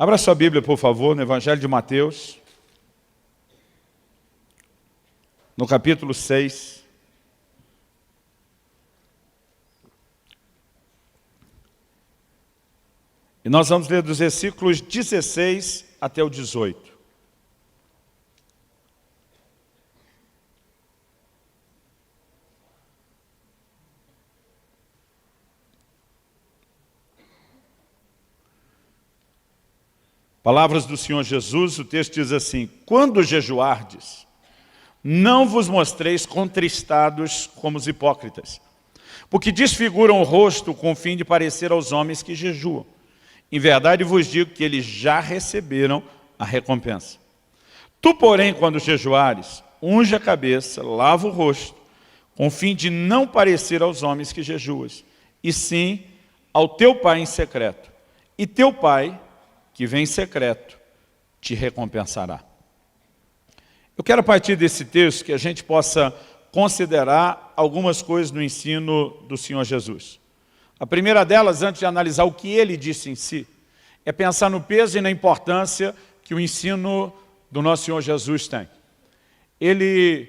Abra sua Bíblia, por favor, no Evangelho de Mateus, no capítulo 6. E nós vamos ler dos versículos 16 até o 18. Palavras do Senhor Jesus, o texto diz assim: quando jejuardes, não vos mostreis contristados como os hipócritas, porque desfiguram o rosto com o fim de parecer aos homens que jejuam. Em verdade vos digo que eles já receberam a recompensa. Tu, porém, quando jejuares, unge a cabeça, lava o rosto, com o fim de não parecer aos homens que jejuas, e sim ao teu Pai em secreto. E teu Pai, que vem em secreto, te recompensará. Eu quero, a partir desse texto, que a gente possa considerar algumas coisas no ensino do Senhor Jesus. A primeira delas, antes de analisar o que ele disse em si, é pensar no peso e na importância que o ensino do nosso Senhor Jesus tem. Ele,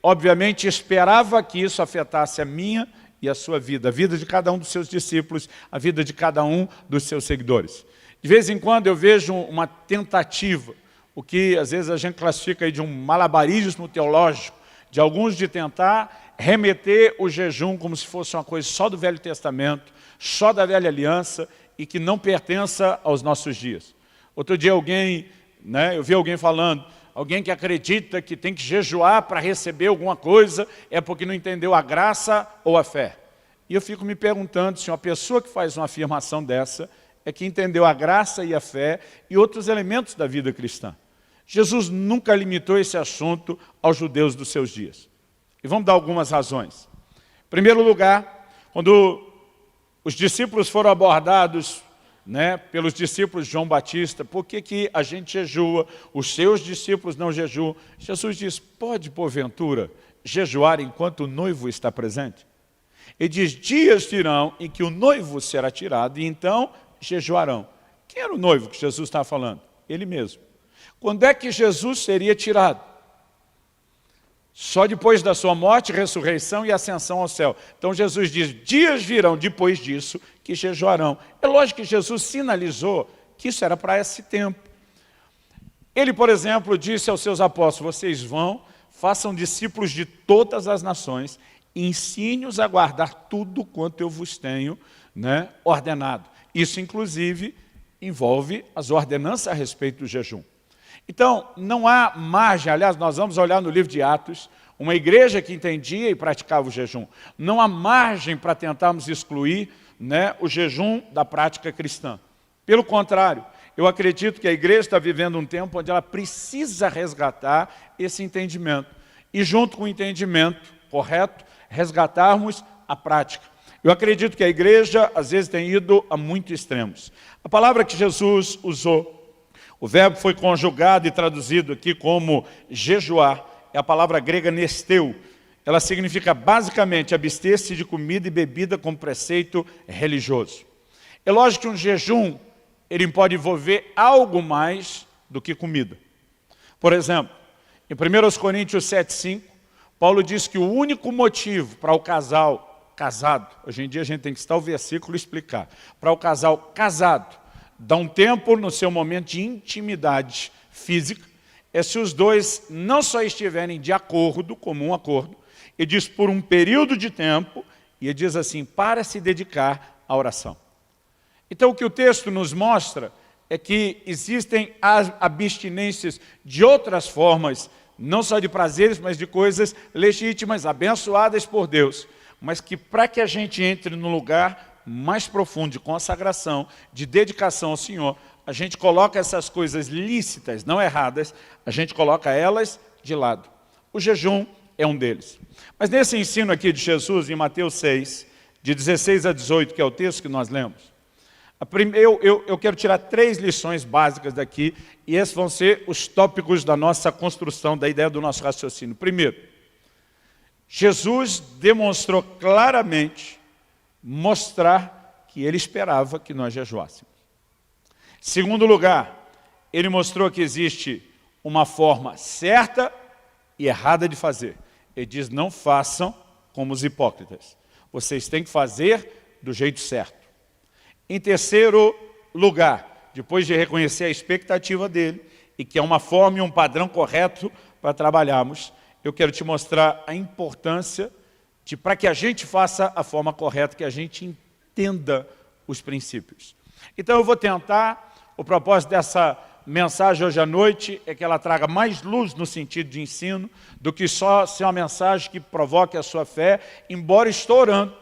obviamente, esperava que isso afetasse a minha e a sua vida, a vida de cada um dos seus discípulos, a vida de cada um dos seus seguidores. De vez em quando eu vejo uma tentativa, o que às vezes a gente classifica aí de um malabarismo teológico, de alguns de tentar remeter o jejum como se fosse uma coisa só do Velho Testamento, só da Velha Aliança e que não pertença aos nossos dias. Outro dia eu vi alguém falando, alguém que acredita que tem que jejuar para receber alguma coisa é porque não entendeu a graça ou a fé. E eu fico me perguntando se uma pessoa que faz uma afirmação dessa é que entendeu a graça e a fé e outros elementos da vida cristã. Jesus nunca limitou esse assunto aos judeus dos seus dias. E vamos dar algumas razões. Em primeiro lugar, quando os discípulos foram abordados pelos discípulos de João Batista, por que a gente jejua, os seus discípulos não jejuam? Jesus diz, pode porventura jejuar enquanto o noivo está presente? Ele diz, dias virão em que o noivo será tirado e então jejuarão. Quem era o noivo que Jesus estava falando? Ele mesmo. Quando é que Jesus seria tirado? Só depois da sua morte, ressurreição e ascensão ao céu. Então Jesus diz, dias virão depois disso que jejuarão. É lógico que Jesus sinalizou que isso era para esse tempo. Ele, por exemplo, disse aos seus apóstolos, vocês vão, façam discípulos de todas as nações, ensine-os a guardar tudo quanto eu vos tenho ordenado. Isso, inclusive, envolve as ordenanças a respeito do jejum. Então, não há margem, aliás, nós vamos olhar no livro de Atos, uma igreja que entendia e praticava o jejum. Não há margem para tentarmos excluir o jejum da prática cristã. Pelo contrário, eu acredito que a igreja está vivendo um tempo onde ela precisa resgatar esse entendimento. E junto com o entendimento correto, resgatarmos a prática. Eu acredito que a igreja, às vezes, tem ido a muitos extremos. A palavra que Jesus usou, o verbo foi conjugado e traduzido aqui como jejuar, é a palavra grega nesteu. Ela significa, basicamente, abster-se de comida e bebida como preceito religioso. É lógico que um jejum, ele pode envolver algo mais do que comida. Por exemplo, em 1 Coríntios 7,5, Paulo diz que o único motivo para o casal casado, hoje em dia a gente tem que citar o versículo e explicar, para o casal casado, dar um tempo no seu momento de intimidade física, é se os dois não só estiverem de acordo, comum acordo, ele diz por um período de tempo, e ele diz assim, para se dedicar à oração. Então o que o texto nos mostra é que existem as abstinências de outras formas, não só de prazeres, mas de coisas legítimas, abençoadas por Deus, mas que para que a gente entre no lugar mais profundo de consagração, de dedicação ao Senhor, a gente coloca essas coisas lícitas, não erradas, a gente coloca elas de lado. O jejum é um deles. Mas nesse ensino aqui de Jesus, em Mateus 6, de 16 a 18, que é o texto que nós lemos, eu quero tirar 3 lições básicas daqui, e esses vão ser os tópicos da nossa construção, da ideia do nosso raciocínio. Primeiro, Jesus demonstrou claramente, mostrar que ele esperava que nós jejuássemos. Segundo lugar, ele mostrou que existe uma forma certa e errada de fazer. Ele diz, não façam como os hipócritas. Vocês têm que fazer do jeito certo. Em terceiro lugar, depois de reconhecer a expectativa dele, e que é uma forma e um padrão correto para trabalharmos, eu quero te mostrar a importância de, para que a gente faça a forma correta, que a gente entenda os princípios. Então eu vou tentar, o propósito dessa mensagem hoje à noite é que ela traga mais luz no sentido de ensino, do que só ser uma mensagem que provoque a sua fé, embora estou orando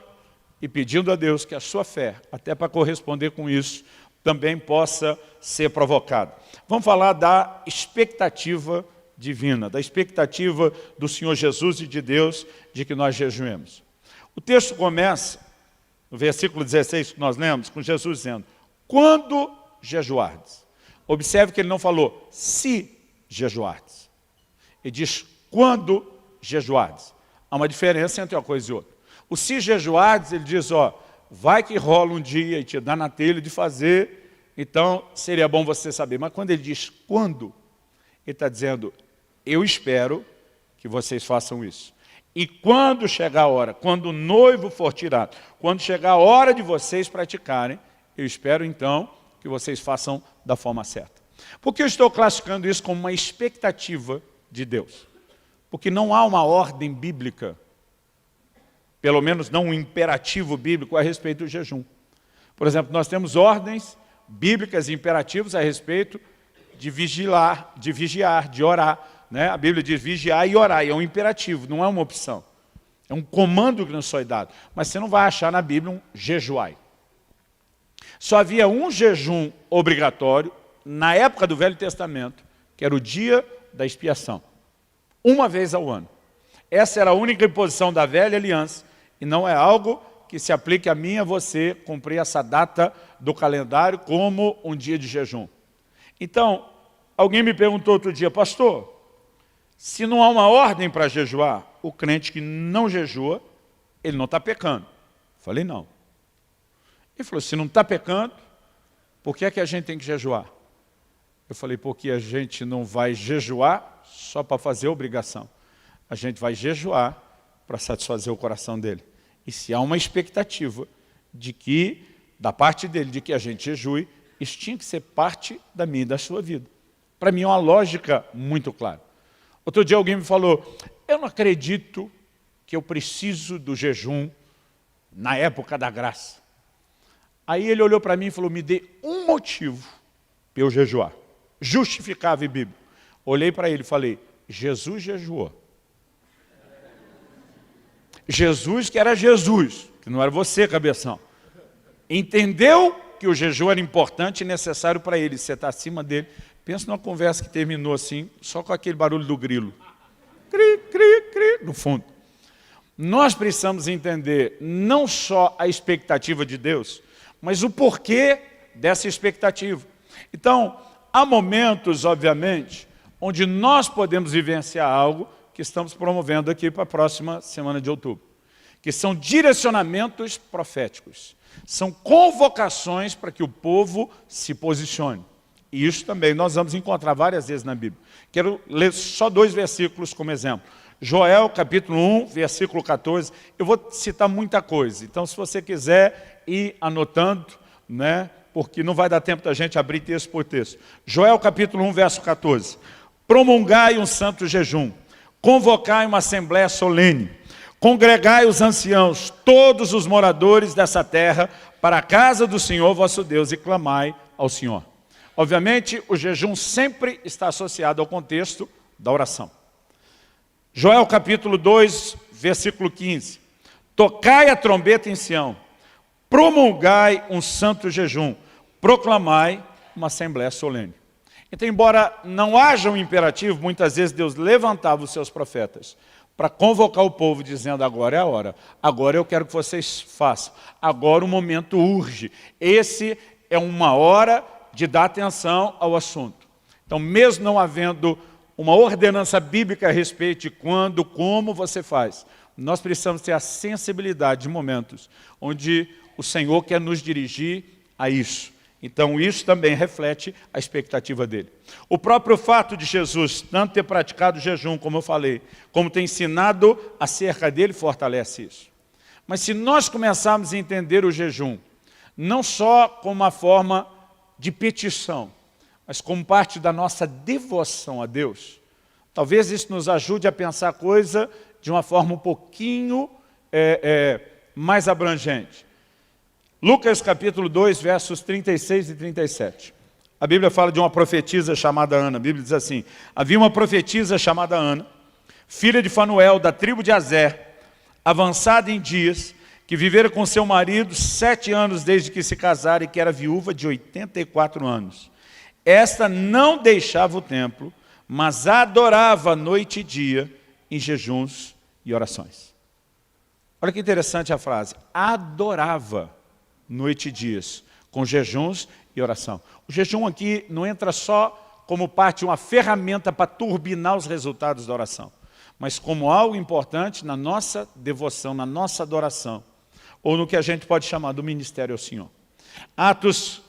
e pedindo a Deus que a sua fé, até para corresponder com isso, também possa ser provocada. Vamos falar da expectativa divina, da expectativa do Senhor Jesus e de Deus de que nós jejuemos. O texto começa, no versículo 16 que nós lemos, com Jesus dizendo, quando jejuardes. Observe que ele não falou, se jejuardes. Ele diz, quando jejuardes. Há uma diferença entre uma coisa e outra. O se jejuardes, ele diz, ó, vai que rola um dia e te dá na telha de fazer, então seria bom você saber. Mas quando ele diz quando, ele está dizendo, eu espero que vocês façam isso. E quando chegar a hora, quando o noivo for tirado, quando chegar a hora de vocês praticarem, eu espero então que vocês façam da forma certa. Por que eu estou classificando isso como uma expectativa de Deus? Porque não há uma ordem bíblica, pelo menos não um imperativo bíblico a respeito do jejum. Por exemplo, nós temos ordens bíblicas e imperativos a respeito de vigiar, de orar. Né? A Bíblia diz vigiar e orar, e é um imperativo, não é uma opção. É um comando que nos foi dado. Mas você não vai achar na Bíblia um jejuai. Só havia um jejum obrigatório na época do Velho Testamento, que era o dia da expiação. Uma vez ao ano. Essa era a única imposição da velha aliança, e não é algo que se aplique a mim e a você cumprir essa data do calendário como um dia de jejum. Então, alguém me perguntou outro dia, pastor, se não há uma ordem para jejuar, o crente que não jejua, ele não está pecando. Falei, não. Ele falou, se não está pecando, por que é que a gente tem que jejuar? Eu falei, porque a gente não vai jejuar só para fazer obrigação. A gente vai jejuar para satisfazer o coração dele. E se há uma expectativa de que, da parte dele, de que a gente jejue, isso tinha que ser parte da minha e da sua vida. Para mim é uma lógica muito clara. Outro dia alguém me falou, eu não acredito que eu preciso do jejum na época da graça. Aí ele olhou para mim e falou, me dê um motivo para eu jejuar. Justificável e bíblico. Olhei para ele e falei, Jesus jejuou. Jesus, que era Jesus, que não era você, cabeção, entendeu que o jejum era importante e necessário para ele. Você está acima dele. Pensa numa conversa que terminou assim, só com aquele barulho do grilo. Cri, cri, cri, no fundo. Nós precisamos entender não só a expectativa de Deus, mas o porquê dessa expectativa. Então, há momentos, obviamente, onde nós podemos vivenciar algo que estamos promovendo aqui para a próxima semana de outubro, que são direcionamentos proféticos, são convocações para que o povo se posicione. E isso também nós vamos encontrar várias vezes na Bíblia. Quero ler só 2 versículos como exemplo. Joel, capítulo 1, versículo 14. Eu vou citar muita coisa, então se você quiser ir anotando, né, porque não vai dar tempo da gente abrir texto por texto. Joel, capítulo 1, verso 14. Promulgai um santo jejum, convocai uma assembléia solene, congregai os anciãos, todos os moradores dessa terra, para a casa do Senhor vosso Deus, e clamai ao Senhor. Obviamente, o jejum sempre está associado ao contexto da oração. Joel capítulo 2, versículo 15. Tocai a trombeta em Sião, promulgai um santo jejum, proclamai uma assembléia solene. Então, embora não haja um imperativo, muitas vezes Deus levantava os seus profetas para convocar o povo, dizendo, agora é a hora, agora eu quero que vocês façam, agora o momento urge. Esse é uma hora de dar atenção ao assunto. Então, mesmo não havendo uma ordenança bíblica a respeito de quando, como você faz, nós precisamos ter a sensibilidade de momentos onde o Senhor quer nos dirigir a isso. Então isso também reflete a expectativa dele. O próprio fato de Jesus tanto ter praticado o jejum, como eu falei, como ter ensinado acerca dele, fortalece isso. Mas se nós começarmos a entender o jejum, não só como uma forma de petição, mas como parte da nossa devoção a Deus, talvez isso nos ajude a pensar a coisa de uma forma um pouquinho mais abrangente. Lucas capítulo 2, versos 36 e 37. A Bíblia fala de uma profetisa chamada Ana. A Bíblia diz assim: havia uma profetisa chamada Ana, filha de Fanuel, da tribo de Aser, avançada em dias, que vivera com seu marido 7 anos desde que se casara e que era viúva de 84 anos. Esta não deixava o templo, mas adorava noite e dia em jejuns e orações. Olha que interessante a frase. Adorava noite e dias, com jejuns e oração. O jejum aqui não entra só como parte de uma ferramenta para turbinar os resultados da oração, mas como algo importante na nossa devoção, na nossa adoração, ou no que a gente pode chamar do ministério ao Senhor. Atos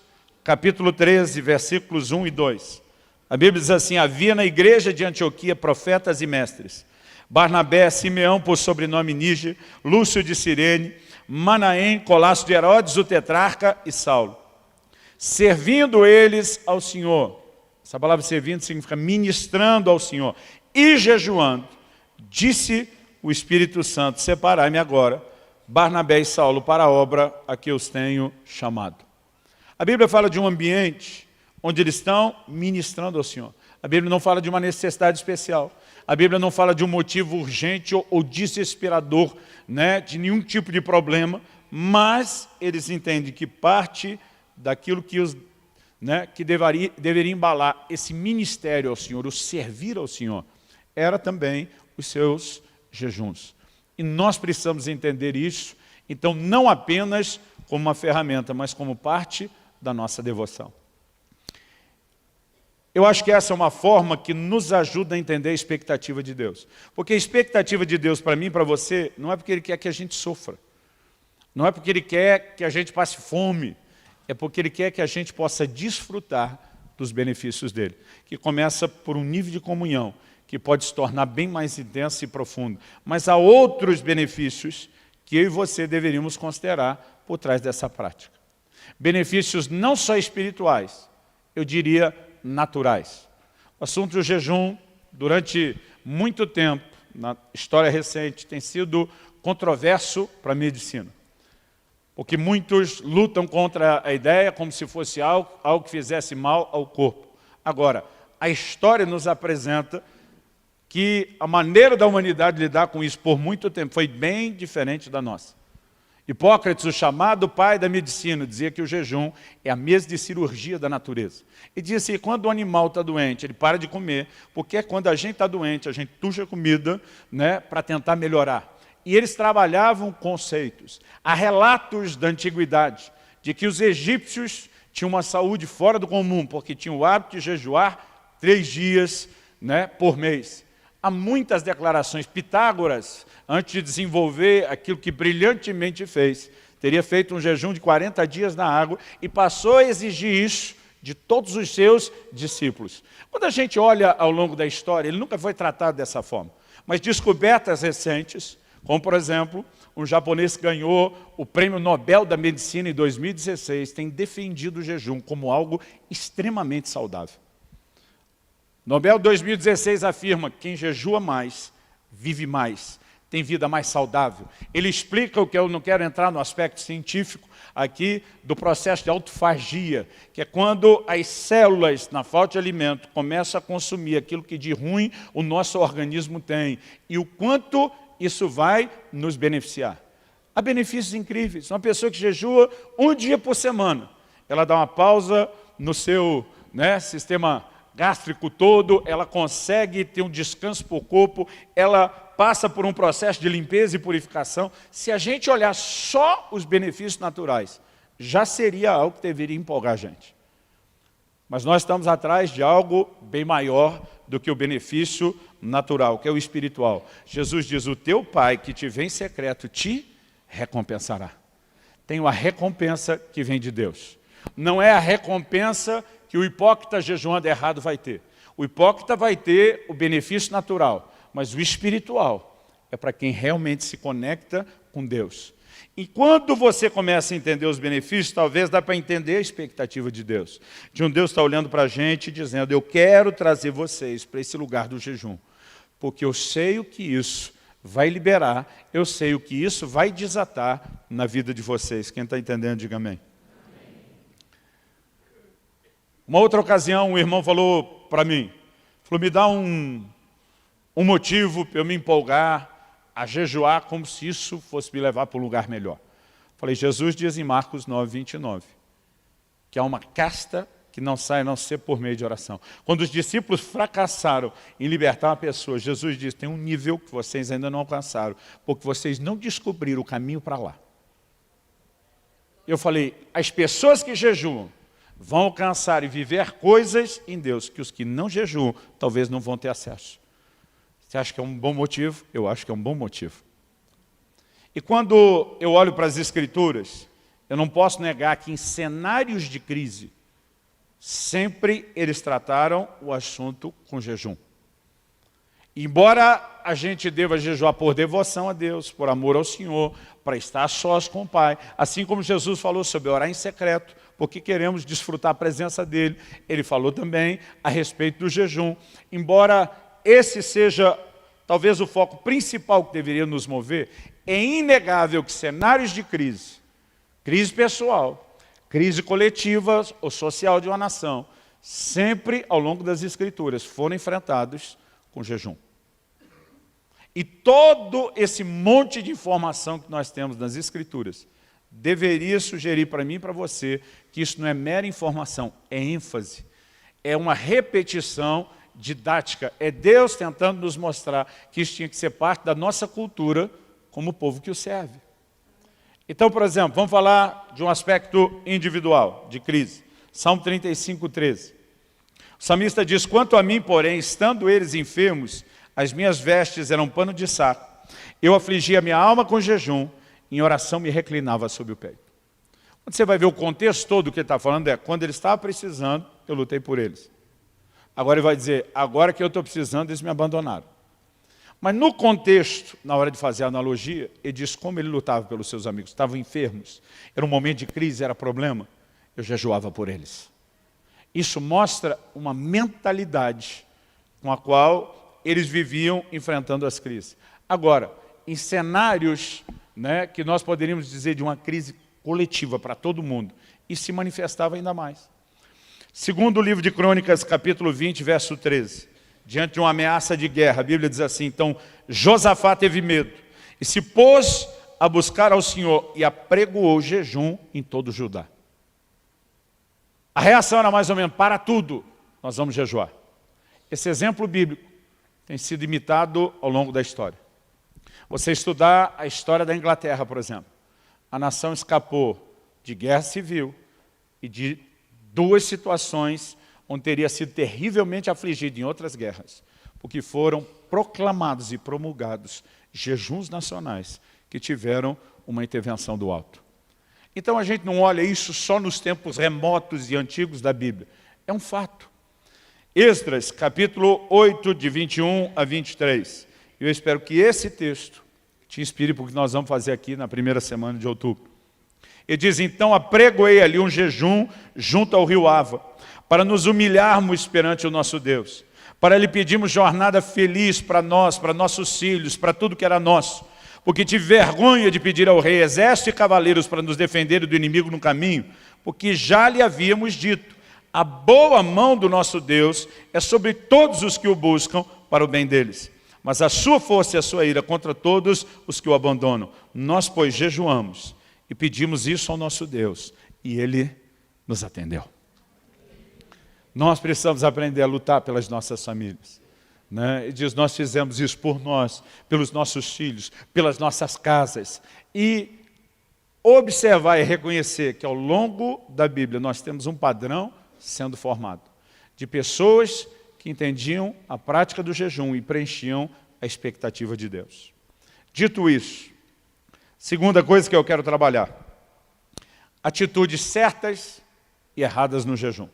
capítulo 13, versículos 1 e 2. A Bíblia diz assim: havia na igreja de Antioquia profetas e mestres, Barnabé, Simeão por sobrenome Níger, Lúcio de Cirene, Manaém, Colasso de Herodes, o tetrarca, e Saulo. Servindo eles ao Senhor, essa palavra servindo significa ministrando ao Senhor, e jejuando, disse o Espírito Santo: separai-me agora, Barnabé e Saulo, para a obra a que os tenho chamado. A Bíblia fala de um ambiente onde eles estão ministrando ao Senhor. A Bíblia não fala de uma necessidade especial. A Bíblia não fala de um motivo urgente ou desesperador, né, de nenhum tipo de problema, mas eles entendem que parte daquilo que, que deveria embalar esse ministério ao Senhor, o servir ao Senhor, era também os seus jejuns. E nós precisamos entender isso, então não apenas como uma ferramenta, mas como parte da nossa devoção. Eu acho que essa é uma forma que nos ajuda a entender a expectativa de Deus. Porque a expectativa de Deus para mim e para você não é porque Ele quer que a gente sofra. Não é porque Ele quer que a gente passe fome. É porque Ele quer que a gente possa desfrutar dos benefícios dEle. Que começa por um nível de comunhão, que pode se tornar bem mais intenso e profundo. Mas há outros benefícios que eu e você deveríamos considerar por trás dessa prática. Benefícios não só espirituais, eu diria naturais. O assunto do jejum, durante muito tempo, na história recente, tem sido controverso para a medicina. Porque muitos lutam contra a ideia como se fosse algo que fizesse mal ao corpo. Agora, a história nos apresenta que a maneira da humanidade lidar com isso por muito tempo foi bem diferente da nossa. Hipócrates, o chamado pai da medicina, dizia que o jejum é a mesa de cirurgia da natureza. E dizia que quando o animal está doente, ele para de comer, porque quando a gente está doente, a gente tuxa comida, né, para tentar melhorar. E eles trabalhavam conceitos. Há relatos da antiguidade de que os egípcios tinham uma saúde fora do comum, porque tinham o hábito de jejuar 3 dias, né, por mês. Há muitas declarações. Pitágoras, antes de desenvolver aquilo que brilhantemente fez, teria feito um jejum de 40 dias na água e passou a exigir isso de todos os seus discípulos. Quando a gente olha ao longo da história, ele nunca foi tratado dessa forma. Mas descobertas recentes, como por exemplo, um japonês que ganhou o Prêmio Nobel da Medicina em 2016, tem defendido o jejum como algo extremamente saudável. Nobel 2016 afirma que quem jejua mais, vive mais, tem vida mais saudável. Ele explica o que eu não quero entrar no aspecto científico aqui do processo de autofagia, que é quando as células, na falta de alimento, começam a consumir aquilo que de ruim o nosso organismo tem e o quanto isso vai nos beneficiar. Há benefícios incríveis. Uma pessoa que jejua 1 dia por semana, ela dá uma pausa no seu sistema gástrico todo, ela consegue ter um descanso para o corpo, ela passa por um processo de limpeza e purificação. Se a gente olhar só os benefícios naturais, já seria algo que deveria empolgar a gente. Mas nós estamos atrás de algo bem maior do que o benefício natural, que é o espiritual. Jesus diz: o teu Pai que te vê em secreto te recompensará. Tem uma recompensa que vem de Deus. Não é a recompensa que o hipócrita jejuando errado vai ter. O hipócrita vai ter o benefício natural, mas o espiritual é para quem realmente se conecta com Deus. E quando você começa a entender os benefícios, talvez dá para entender a expectativa de Deus. De um Deus está olhando para a gente e dizendo, eu quero trazer vocês para esse lugar do jejum, porque eu sei o que isso vai liberar, eu sei o que isso vai desatar na vida de vocês. Quem está entendendo, diga amém. Uma outra ocasião, um irmão falou para mim, falou, me dá um motivo para eu me empolgar a jejuar como se isso fosse me levar para um lugar melhor. Falei, Jesus diz em Marcos 9, 29, que há uma casta que não sai a não ser por meio de oração. Quando os discípulos fracassaram em libertar uma pessoa, Jesus diz, tem um nível que vocês ainda não alcançaram, porque vocês não descobriram o caminho para lá. Eu falei, as pessoas que jejuam vão alcançar e viver coisas em Deus que os que não jejuam talvez não vão ter acesso. Você acha que é um bom motivo? Eu acho que é um bom motivo. E quando eu olho para as Escrituras, eu não posso negar que em cenários de crise, sempre eles trataram o assunto com jejum. Embora a gente deva jejuar por devoção a Deus, por amor ao Senhor, para estar sós com o Pai, assim como Jesus falou sobre orar em secreto, porque queremos desfrutar a presença dEle, Ele falou também a respeito do jejum. Embora esse seja talvez o foco principal que deveria nos mover, é inegável que cenários de crise, crise pessoal, crise coletiva ou social de uma nação, sempre ao longo das Escrituras foram enfrentados com jejum. E todo esse monte de informação que nós temos nas Escrituras deveria sugerir para mim e para você que isso não é mera informação, é ênfase, é uma repetição didática, é Deus tentando nos mostrar que isso tinha que ser parte da nossa cultura como povo que o serve. Então, por exemplo, vamos falar de um aspecto individual, de crise. Salmo 35, 13. O salmista diz, quanto a mim, porém, estando eles enfermos, as minhas vestes eram pano de saco, eu afligia minha alma com jejum, em oração me reclinava sobre o peito. Quando você vai ver o contexto todo do que ele está falando, é quando ele estava precisando, eu lutei por eles. Agora ele vai dizer, agora que eu estou precisando, eles me abandonaram. Mas no contexto, na hora de fazer a analogia, ele diz como ele lutava pelos seus amigos. Estavam enfermos, era um momento de crise, era problema. Eu jejuava por eles. Isso mostra uma mentalidade com a qual eles viviam enfrentando as crises. Agora, em cenários, né, que nós poderíamos dizer de uma crise coletiva para todo mundo, isso se manifestava ainda mais. Segundo o livro de Crônicas, capítulo 20, verso 13, diante de uma ameaça de guerra, a Bíblia diz assim, então Josafá teve medo e se pôs a buscar ao Senhor e apregoou jejum em todo Judá. A reação era mais ou menos, para tudo, nós vamos jejuar. Esse exemplo bíblico tem sido imitado ao longo da história. Você estudar a história da Inglaterra, por exemplo, a nação escapou de guerra civil e de duas situações onde teria sido terrivelmente afligido em outras guerras, porque foram proclamados e promulgados jejuns nacionais que tiveram uma intervenção do alto. Então a gente não olha isso só nos tempos remotos e antigos da Bíblia, é um fato. Esdras, capítulo 8, de 21 a 23. Eu espero que esse texto te inspire para o que nós vamos fazer aqui na primeira semana de outubro. Ele diz, então apregoei ali um jejum junto ao rio Ava, para nos humilharmos perante o nosso Deus, para lhe pedirmos jornada feliz para nós, para nossos filhos, para tudo que era nosso, porque tive vergonha de pedir ao rei exército e cavaleiros para nos defender do inimigo no caminho, porque já lhe havíamos dito, a boa mão do nosso Deus é sobre todos os que o buscam para o bem deles, mas a sua força e a sua ira contra todos os que o abandonam. Nós, pois, jejuamos e pedimos isso ao nosso Deus, e Ele nos atendeu. Nós precisamos aprender a lutar pelas nossas famílias. Né? Ele diz, nós fizemos isso por nós, pelos nossos filhos, pelas nossas casas. E observar e reconhecer que ao longo da Bíblia nós temos um padrão sendo formado, de pessoas que entendiam a prática do jejum e preenchiam a expectativa de Deus. Dito isso, segunda coisa que eu quero trabalhar, atitudes certas e erradas no jejum.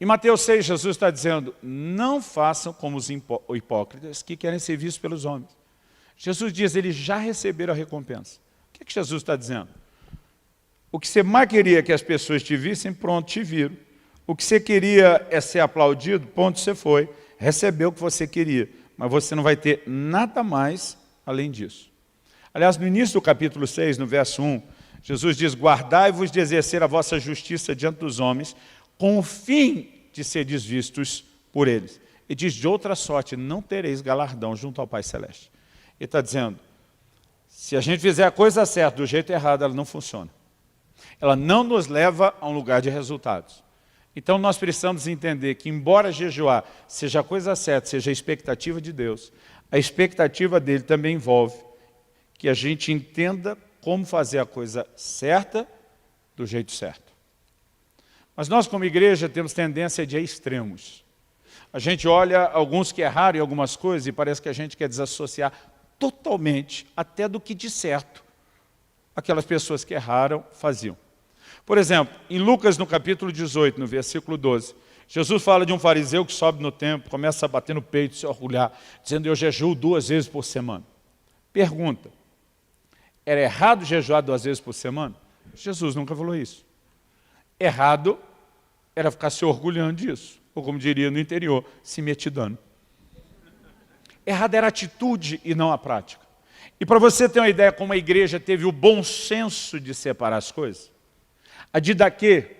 Em Mateus 6, Jesus está dizendo, não façam como os hipócritas que querem ser vistos pelos homens. Jesus diz, eles já receberam a recompensa. O que Jesus está dizendo? O que você mais queria que as pessoas te vissem, pronto, te viram. O que você queria é ser aplaudido, ponto, você foi. Recebeu o que você queria, mas você não vai ter nada mais além disso. Aliás, no início do capítulo 6, no verso 1, Jesus diz, guardai-vos de exercer a vossa justiça diante dos homens, com o fim de seres vistos por eles. E diz, de outra sorte, não tereis galardão junto ao Pai Celeste. Ele está dizendo, se a gente fizer a coisa certa do jeito errado, ela não funciona. Ela não nos leva a um lugar de resultados. Então nós precisamos entender que, embora jejuar seja a coisa certa, seja a expectativa de Deus, a expectativa dele também envolve que a gente entenda como fazer a coisa certa do jeito certo. Mas nós, como igreja, temos tendência de ir a extremos. A gente olha alguns que erraram em algumas coisas e parece que a gente quer desassociar totalmente, até do que de certo, aquelas pessoas que erraram faziam. Por exemplo, em Lucas, no capítulo 18, no versículo 12, Jesus fala de um fariseu que sobe no templo, começa a bater no peito, se orgulhar, dizendo, eu jejuo 2 vezes por semana. Pergunta, era errado jejuar 2 vezes por semana? Jesus nunca falou isso. Errado era ficar se orgulhando disso, ou como diria no interior, se metidando. Errado era a atitude e não a prática. E para você ter uma ideia como a igreja teve o bom senso de separar as coisas, a Didaquê,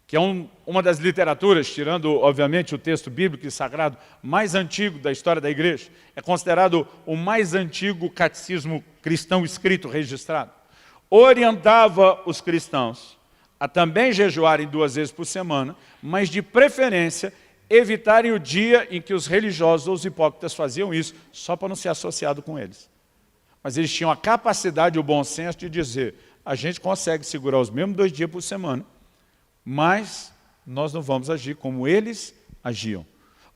que é uma das literaturas, tirando obviamente o texto bíblico e sagrado mais antigo da história da igreja, é considerado o mais antigo catecismo cristão escrito, registrado, orientava os cristãos a também jejuarem 2 vezes por semana, mas de preferência evitarem o dia em que os religiosos ou os hipócritas faziam isso, só para não ser associado com eles. Mas eles tinham a capacidade e o bom senso de dizer, a gente consegue segurar os mesmos 2 dias por semana, mas nós não vamos agir como eles agiam.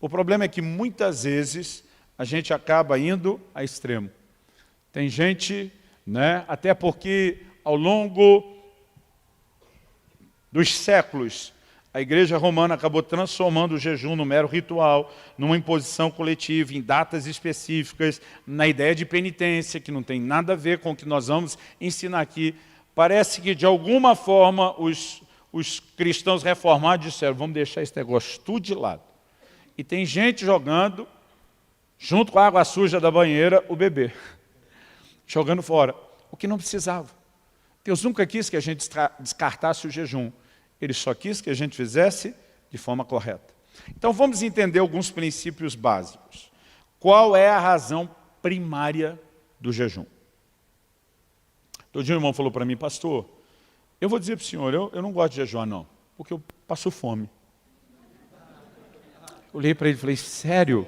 O problema é que muitas vezes a gente acaba indo a extremo. Tem gente, até porque ao longo dos séculos, a igreja romana acabou transformando o jejum no mero ritual, numa imposição coletiva, em datas específicas, na ideia de penitência, que não tem nada a ver com o que nós vamos ensinar aqui. Parece que, de alguma forma, os cristãos reformados disseram, vamos deixar esse negócio tudo de lado. E tem gente jogando, junto com a água suja da banheira, o bebê. Jogando fora, o que não precisava. Deus nunca quis que a gente descartasse o jejum. Ele só quis que a gente fizesse de forma correta. Então vamos entender alguns princípios básicos. Qual é a razão primária do jejum? Todo dia um irmão falou para mim, pastor, eu vou dizer para o senhor, eu não gosto de jejuar não, porque eu passo fome. Eu olhei para ele e falei, sério?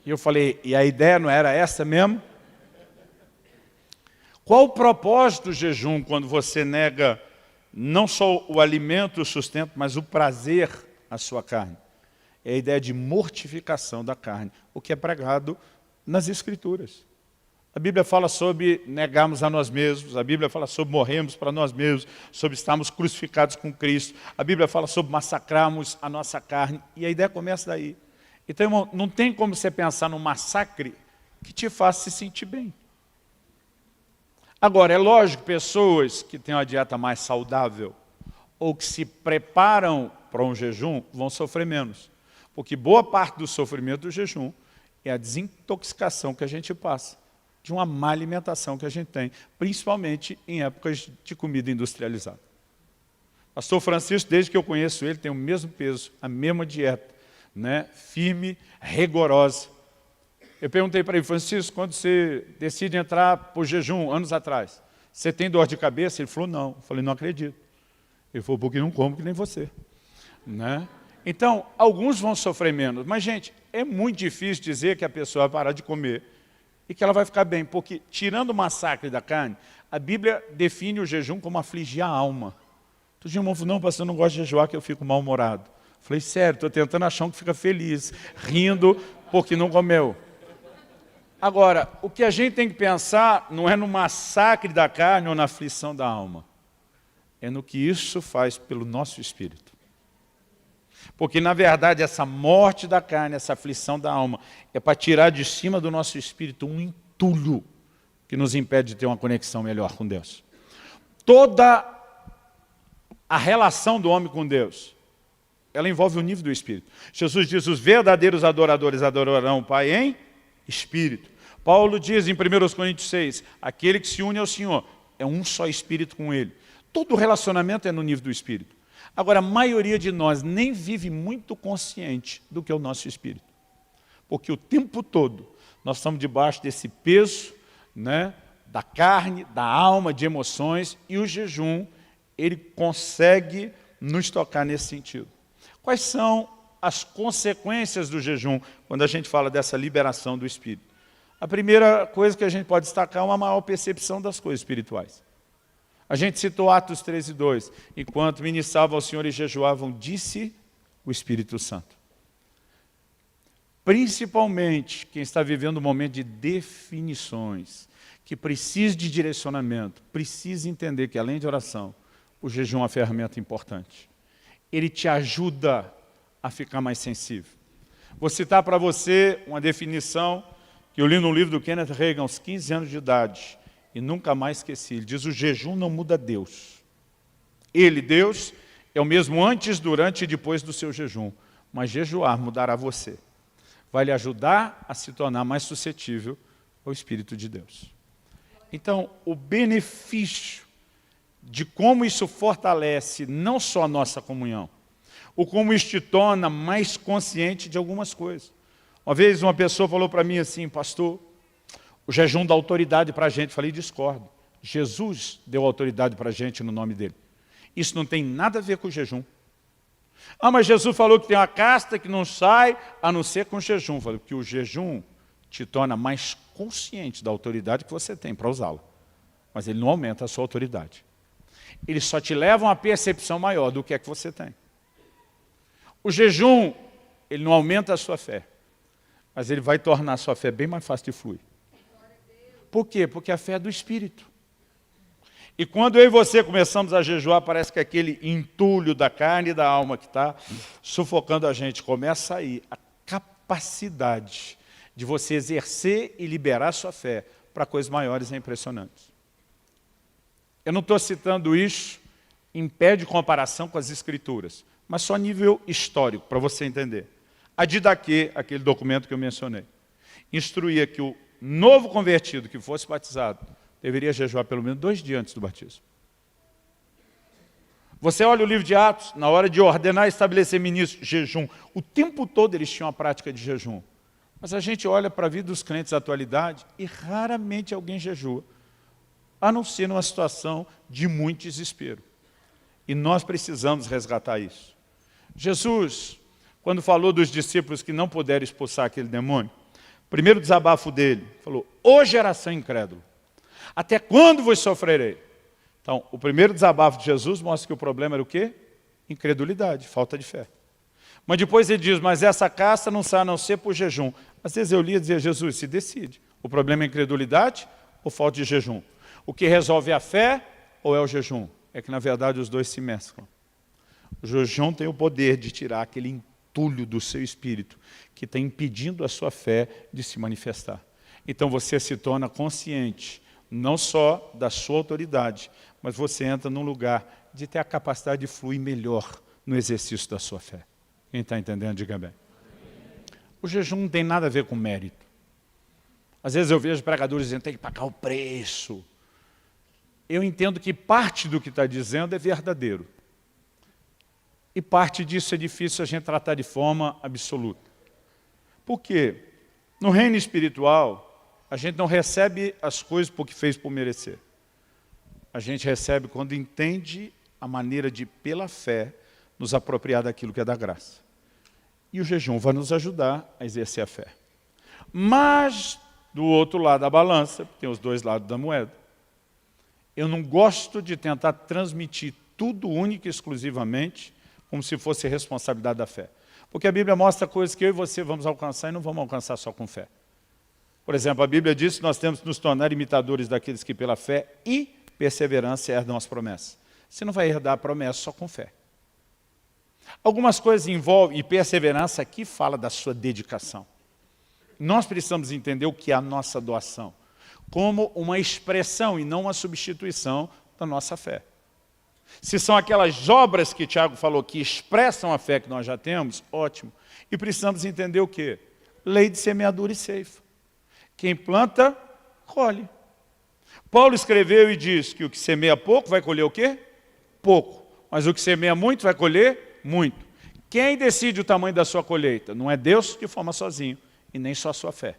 E eu falei, e a ideia não era essa mesmo? Qual o propósito do jejum quando você nega não só o alimento, o sustento, mas o prazer à sua carne? É a ideia de mortificação da carne, o que é pregado nas Escrituras. A Bíblia fala sobre negarmos a nós mesmos, a Bíblia fala sobre morrermos para nós mesmos, sobre estarmos crucificados com Cristo, a Bíblia fala sobre massacrarmos a nossa carne, e a ideia começa daí. Então, irmão, não tem como você pensar num massacre que te faça se sentir bem. Agora, é lógico, pessoas que têm uma dieta mais saudável ou que se preparam para um jejum vão sofrer menos. Porque boa parte do sofrimento do jejum é a desintoxicação que a gente passa de uma má alimentação que a gente tem, principalmente em épocas de comida industrializada. Pastor Francisco, desde que eu conheço ele, tem o mesmo peso, a mesma dieta, firme, rigorosa. Eu perguntei para ele, Francisco, quando você decide entrar para o jejum, anos atrás, você tem dor de cabeça? Ele falou, não. Eu falei, não acredito. Ele falou, porque não como que nem você. Então, alguns vão sofrer menos. Mas, gente, é muito difícil dizer que a pessoa vai parar de comer e que ela vai ficar bem. Porque, tirando o massacre da carne, a Bíblia define o jejum como afligir a alma. Todo dia o irmão falou, não, pastor, eu não gosto de jejuar que eu fico mal-humorado. Eu falei, sério, estou tentando achar um que fica feliz, rindo porque não comeu. Agora, o que a gente tem que pensar não é no massacre da carne ou na aflição da alma. é no que isso faz pelo nosso espírito. Porque, na verdade, essa morte da carne, essa aflição da alma, é para tirar de cima do nosso espírito um entulho que nos impede de ter uma conexão melhor com Deus. Toda a relação do homem com Deus, ela envolve o nível do espírito. Jesus diz, os verdadeiros adoradores adorarão o Pai em espírito. Paulo diz em 1 Coríntios 6, aquele que se une ao Senhor é um só espírito com Ele. Todo relacionamento é no nível do espírito. Agora, a maioria de nós nem vive muito consciente do que é o nosso espírito. Porque o tempo todo nós estamos debaixo desse peso, né, da carne, da alma, de emoções, e o jejum, ele consegue nos tocar nesse sentido. Quais são as consequências do jejum quando a gente fala dessa liberação do espírito? A primeira coisa que a gente pode destacar é uma maior percepção das coisas espirituais. A gente citou Atos 13:2. Enquanto ministravam ao Senhor e jejuavam, disse o Espírito Santo. Principalmente quem está vivendo um momento de definições, que precisa de direcionamento, precisa entender que, além de oração, o jejum é uma ferramenta importante. Ele te ajuda a ficar mais sensível. Vou citar para você uma definição que eu li no livro do Kenneth Hagin aos 15 anos de idade. E nunca mais esqueci. Ele diz, o jejum não muda Deus. Ele, Deus, é o mesmo antes, durante e depois do seu jejum. Mas jejuar mudará você. Vai lhe ajudar a se tornar mais suscetível ao Espírito de Deus. Então, o benefício de como isso fortalece não só a nossa comunhão, ou como isso te torna mais consciente de algumas coisas. Uma vez uma pessoa falou para mim assim, pastor, o jejum dá autoridade para a gente. Falei, discordo. Jesus deu autoridade para a gente no nome dele. Isso não tem nada a ver com o jejum. Ah, mas Jesus falou que tem uma casta que não sai a não ser com jejum. Falei, porque o jejum te torna mais consciente da autoridade que você tem para usá-lo. Mas ele não aumenta a sua autoridade. Ele só te leva a uma percepção maior do que é que você tem. O jejum, ele não aumenta a sua fé. Mas ele vai tornar a sua fé bem mais fácil de fluir. Por quê? Porque a fé é do Espírito. E quando eu e você começamos a jejuar, parece que aquele entulho da carne e da alma que está sufocando a gente, começa a ir a capacidade de você exercer e liberar a sua fé para coisas maiores e impressionantes. Eu não estou citando isso em pé de comparação com as Escrituras, mas só a nível histórico, para você entender. A Didaquê, aquele documento que eu mencionei, instruía que o novo convertido que fosse batizado deveria jejuar pelo menos 2 dias antes do batismo. Você olha o livro de Atos, na hora de ordenar e estabelecer ministros, jejum. O tempo todo eles tinham a prática de jejum. Mas a gente olha para a vida dos crentes da atualidade e raramente alguém jejua, a não ser numa situação de muito desespero. E nós precisamos resgatar isso. Jesus, quando falou dos discípulos que não puderam expulsar aquele demônio, primeiro desabafo dele, falou, ô geração incrédula, até quando vos sofrerei? Então, o primeiro desabafo de Jesus mostra que o problema era o quê? Incredulidade, falta de fé. Mas depois ele diz, mas essa casta não sai a não ser por jejum. Às vezes eu lia e dizia, Jesus, se decide. O problema é incredulidade ou falta de jejum? O que resolve é a fé ou é o jejum? É que, na verdade, os dois se mesclam. O jejum tem o poder de tirar aquele entulho do seu espírito que está impedindo a sua fé de se manifestar. Então você se torna consciente, não só da sua autoridade, mas você entra num lugar de ter a capacidade de fluir melhor no exercício da sua fé. Quem está entendendo, diga bem. O jejum não tem nada a ver com mérito. Às vezes eu vejo pregadores dizendo que tem que pagar o preço. Eu entendo que parte do que está dizendo é verdadeiro. E parte disso é difícil a gente tratar de forma absoluta. Por quê? No reino espiritual, a gente não recebe as coisas porque fez por merecer. A gente recebe quando entende a maneira de, pela fé, nos apropriar daquilo que é da graça. E o jejum vai nos ajudar a exercer a fé. Mas, do outro lado da balança, tem os dois lados da moeda. Eu não gosto de tentar transmitir tudo única e exclusivamente como se fosse responsabilidade da fé. Porque a Bíblia mostra coisas que eu e você vamos alcançar e não vamos alcançar só com fé. Por exemplo, a Bíblia diz que nós temos que nos tornar imitadores daqueles que pela fé e perseverança herdam as promessas. Você não vai herdar a promessa só com fé. Algumas coisas envolvem, e perseverança aqui fala da sua dedicação. Nós precisamos entender o que é a nossa doação, como uma expressão e não uma substituição da nossa fé. Se são aquelas obras que Tiago falou que expressam a fé que nós já temos, ótimo. E precisamos entender o quê? Lei de semeadura e ceifa. Quem planta, colhe. Paulo escreveu e diz que o que semeia pouco vai colher o quê? Pouco. Mas o que semeia muito vai colher muito. Quem decide o tamanho da sua colheita? Não é Deus que forma sozinho, e nem só a sua fé.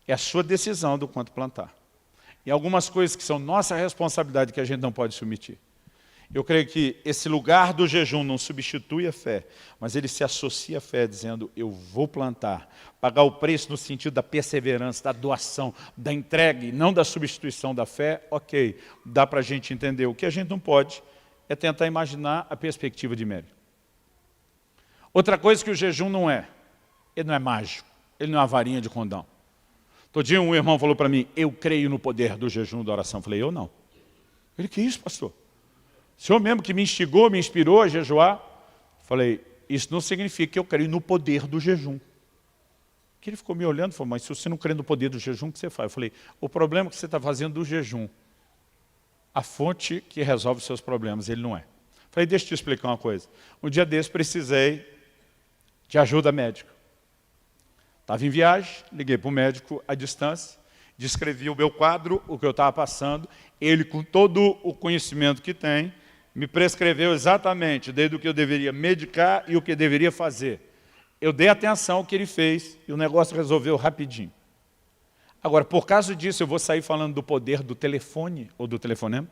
É a sua decisão do quanto plantar. E algumas coisas que são nossa responsabilidade que a gente não pode submeter. Eu creio que esse lugar do jejum não substitui a fé, mas ele se associa à fé dizendo, eu vou plantar, pagar o preço no sentido da perseverança, da doação, da entrega e não da substituição da fé, ok, dá para a gente entender. O que a gente não pode é tentar imaginar a perspectiva de médio. Outra coisa que o jejum não é, ele não é mágico, ele não é uma varinha de condão. Todo dia um irmão falou para mim, eu creio no poder do jejum e da oração. Eu falei, eu não. Ele, que isso, pastor? O senhor mesmo que me instigou, me inspirou a jejuar? Falei, isso não significa que eu creio no poder do jejum. Que ele ficou me olhando e falou, mas se você não crê no poder do jejum, o que você faz? Eu falei, o problema é que você está fazendo do jejum a fonte que resolve os seus problemas, ele não é. Falei, deixa eu te explicar uma coisa. Um dia desse precisei de ajuda médica. Estava em viagem, liguei para o médico à distância, descrevi o meu quadro, o que eu estava passando, ele com todo o conhecimento que tem, me prescreveu exatamente desde o que eu deveria medicar e o que eu deveria fazer. Eu dei atenção ao que ele fez e o negócio resolveu rapidinho. Agora, por causa disso, eu vou sair falando do poder do telefone ou do telefonema?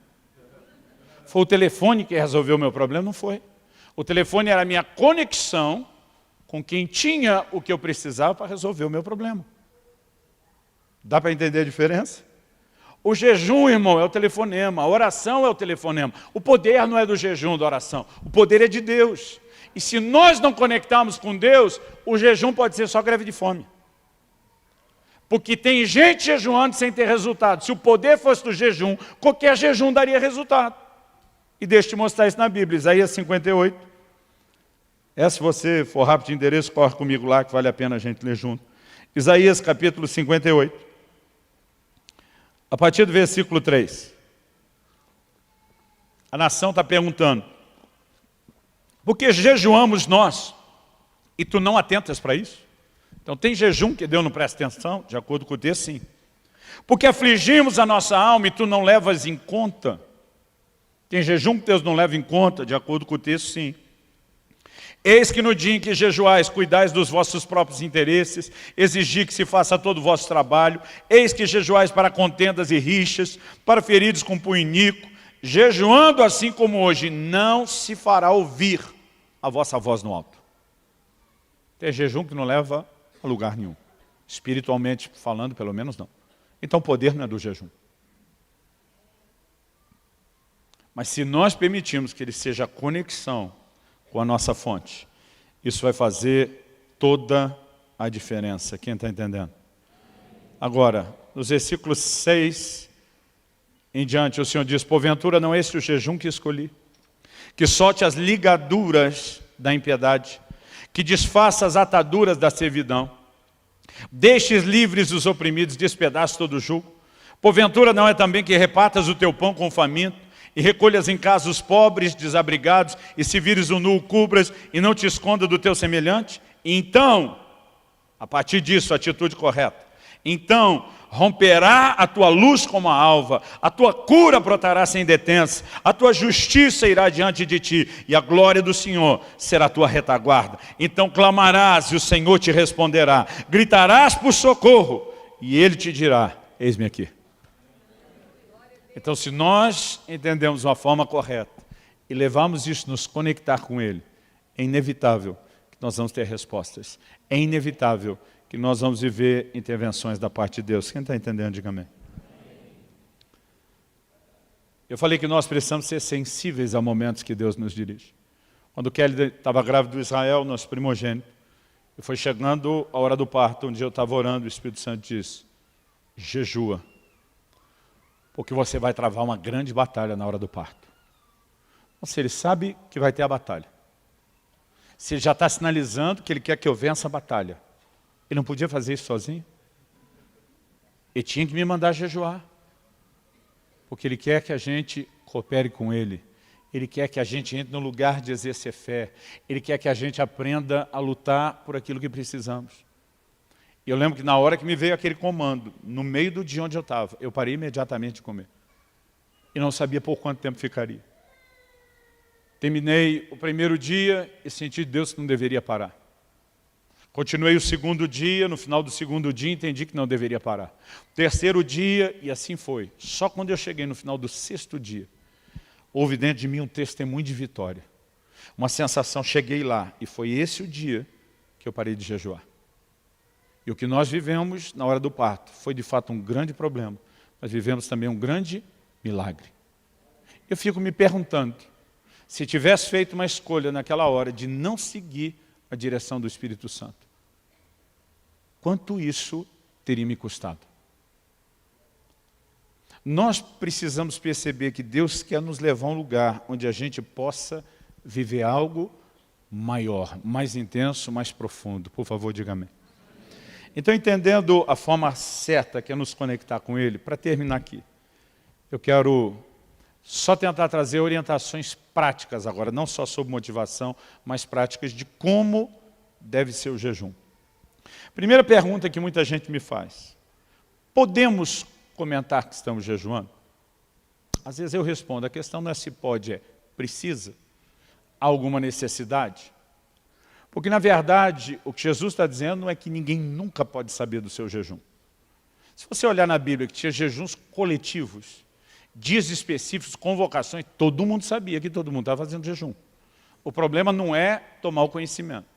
Foi o telefone que resolveu o meu problema? Não foi. O telefone era a minha conexão com quem tinha o que eu precisava para resolver o meu problema. Dá para entender a diferença? O jejum, irmão, é o telefonema, a oração é o telefonema. O poder não é do jejum, da oração. O poder é de Deus. E se nós não conectarmos com Deus, o jejum pode ser só greve de fome. Porque tem gente jejuando sem ter resultado. Se o poder fosse do jejum, qualquer jejum daria resultado. E deixa eu te mostrar isso na Bíblia, Isaías 58. Se você for rápido de endereço, corre comigo lá, que vale a pena a gente ler junto. Isaías capítulo 58. A partir do versículo 3. A nação está perguntando, por que jejuamos nós e tu não atentas para isso? Então tem jejum que Deus não presta atenção, de acordo com o texto, sim. Porque afligimos a nossa alma e tu não levas em conta. Tem jejum que Deus não leva em conta, de acordo com o texto, sim. Eis que no dia em que jejuais, cuidais dos vossos próprios interesses, exigi que se faça todo o vosso trabalho, eis que jejuais para contendas e rixas, para feridos com punho iníquo, jejuando assim como hoje, não se fará ouvir a vossa voz no alto. Tem jejum que não leva a lugar nenhum. Espiritualmente falando, pelo menos não. Então o poder não é do jejum. Mas se nós permitirmos que ele seja a conexão com a nossa fonte, isso vai fazer toda a diferença. Quem está entendendo? Agora, nos versículos 6 em diante, o Senhor diz, porventura não é esse o jejum que escolhi, que solte as ligaduras da impiedade, que desfaça as ataduras da servidão, deixes livres os oprimidos, despedace todo o jugo. Porventura não é também que repartas o teu pão com o faminto, e recolhas em casa os pobres, desabrigados, e se vires o nu, cubras, e não te esconda do teu semelhante? E então, a partir disso, a atitude correta, então romperá a tua luz como a alva, a tua cura brotará sem detença, a tua justiça irá diante de ti, e a glória do Senhor será a tua retaguarda. Então clamarás, e o Senhor te responderá, gritarás por socorro, e Ele te dirá, eis-me aqui. Então, se nós entendemos uma forma correta e levarmos isso, nos conectar com Ele, é inevitável que nós vamos ter respostas. É inevitável que nós vamos viver intervenções da parte de Deus. Quem está entendendo, diga amém. Eu falei que nós precisamos ser sensíveis a momentos que Deus nos dirige. Quando Kelly estava grávida do Israel, nosso primogênito, e foi chegando a hora do parto, um dia eu estava orando, o Espírito Santo disse, jejua. Porque você vai travar uma grande batalha na hora do parto. Ou seja, ele sabe que vai ter a batalha. Se ele já está sinalizando que ele quer que eu vença a batalha, ele não podia fazer isso sozinho? Ele tinha que me mandar jejuar. Porque ele quer que a gente coopere com ele. Ele quer que a gente entre no lugar de exercer fé. Ele quer que a gente aprenda a lutar por aquilo que precisamos. E eu lembro que na hora que me veio aquele comando, no meio do dia onde eu estava, eu parei imediatamente de comer. E não sabia por quanto tempo ficaria. Terminei o primeiro dia e senti de Deus que não deveria parar. Continuei o segundo dia, no final do segundo dia entendi que não deveria parar. Terceiro dia, e assim foi. Só quando eu cheguei no final do sexto dia, houve dentro de mim um testemunho de vitória. Uma sensação, cheguei lá, e foi esse o dia que eu parei de jejuar. E o que nós vivemos na hora do parto foi de fato um grande problema, mas vivemos também um grande milagre. Eu fico me perguntando, se tivesse feito uma escolha naquela hora de não seguir a direção do Espírito Santo, quanto isso teria me custado? Nós precisamos perceber que Deus quer nos levar a um lugar onde a gente possa viver algo maior, mais intenso, mais profundo. Por favor, diga amém. Então, entendendo a forma certa que é nos conectar com Ele, para terminar aqui, eu quero só tentar trazer orientações práticas agora, não só sobre motivação, mas práticas de como deve ser o jejum. Primeira pergunta que muita gente me faz: podemos comentar que estamos jejuando? Às vezes eu respondo, a questão não é se pode, é precisa? Há alguma necessidade? Porque na verdade o que Jesus está dizendo não é que ninguém nunca pode saber do seu jejum. Se você olhar na Bíblia que tinha jejuns coletivos, dias específicos, convocações, todo mundo sabia que todo mundo estava fazendo jejum. O problema não é tomar o conhecimento.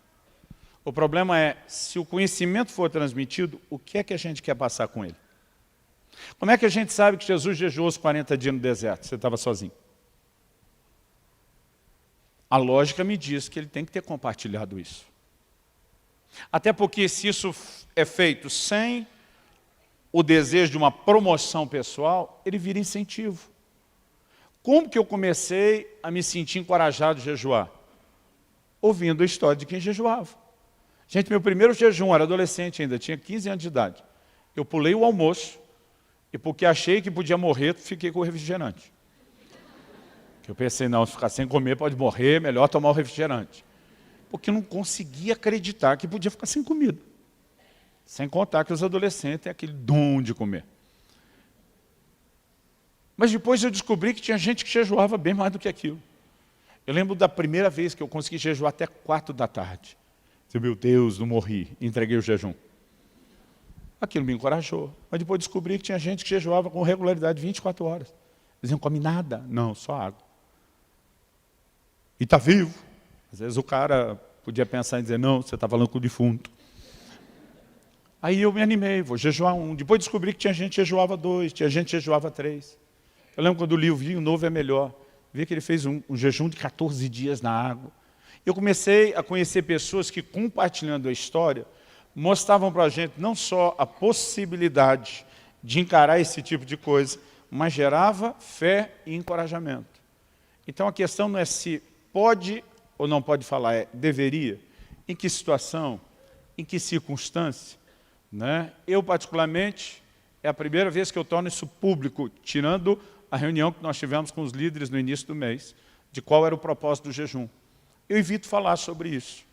O problema é, se o conhecimento for transmitido, o que é que a gente quer passar com ele? Como é que a gente sabe que Jesus jejuou os 40 dias no deserto? Você estava sozinho. A lógica me diz que ele tem que ter compartilhado isso. Até porque se isso é feito sem o desejo de uma promoção pessoal, ele vira incentivo. Como que eu comecei a me sentir encorajado de jejuar? Ouvindo a história de quem jejuava. Gente, meu primeiro jejum, era adolescente ainda, tinha 15 anos de idade. Eu pulei o almoço e porque achei que podia morrer, fiquei com o refrigerante. Eu pensei, não, se ficar sem comer pode morrer, melhor tomar o refrigerante. Porque eu não conseguia acreditar que podia ficar sem comida. Sem contar que os adolescentes têm aquele dom de comer. Mas depois eu descobri que tinha gente que jejuava bem mais do que aquilo. Eu lembro da primeira vez que eu consegui jejuar até 4 da tarde. Eu, meu Deus, não morri, entreguei o jejum. Aquilo me encorajou. Mas depois descobri que tinha gente que jejuava com regularidade 24 horas. Eles não comem nada. Não, só água. E está vivo. Às vezes o cara podia pensar em dizer, não, você está falando com o defunto. Aí eu me animei, vou jejuar 1. Depois descobri que tinha gente que jejuava 2, tinha gente que jejuava 3. Eu lembro quando li o Vinho Novo é Melhor. Vi que ele fez um jejum de 14 dias na água. Eu comecei a conhecer pessoas que, compartilhando a história, mostravam para a gente não só a possibilidade de encarar esse tipo de coisa, mas gerava fé e encorajamento. Então a questão não é se pode ou não pode falar, é deveria. Em que situação? Em que circunstância? Né? Eu, particularmente, é a primeira vez que eu torno isso público, tirando a reunião que nós tivemos com os líderes no início do mês, de qual era o propósito do jejum. Eu evito falar sobre isso.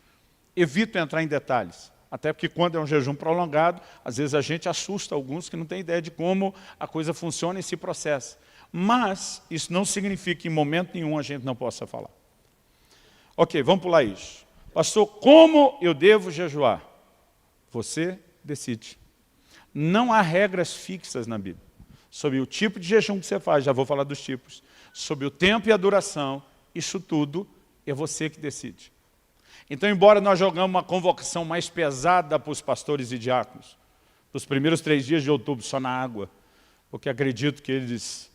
Evito entrar em detalhes. Até porque quando é um jejum prolongado, às vezes a gente assusta alguns que não têm ideia de como a coisa funciona e se processa. Mas isso não significa que em momento nenhum a gente não possa falar. Ok, vamos pular isso. Pastor, como eu devo jejuar? Você decide. Não há regras fixas na Bíblia. Sobre o tipo de jejum que você faz, já vou falar dos tipos. Sobre o tempo e a duração, isso tudo é você que decide. Então, embora nós jogamos uma convocação mais pesada para os pastores e diáconos, dos primeiros 3 dias de outubro só na água, porque acredito que eles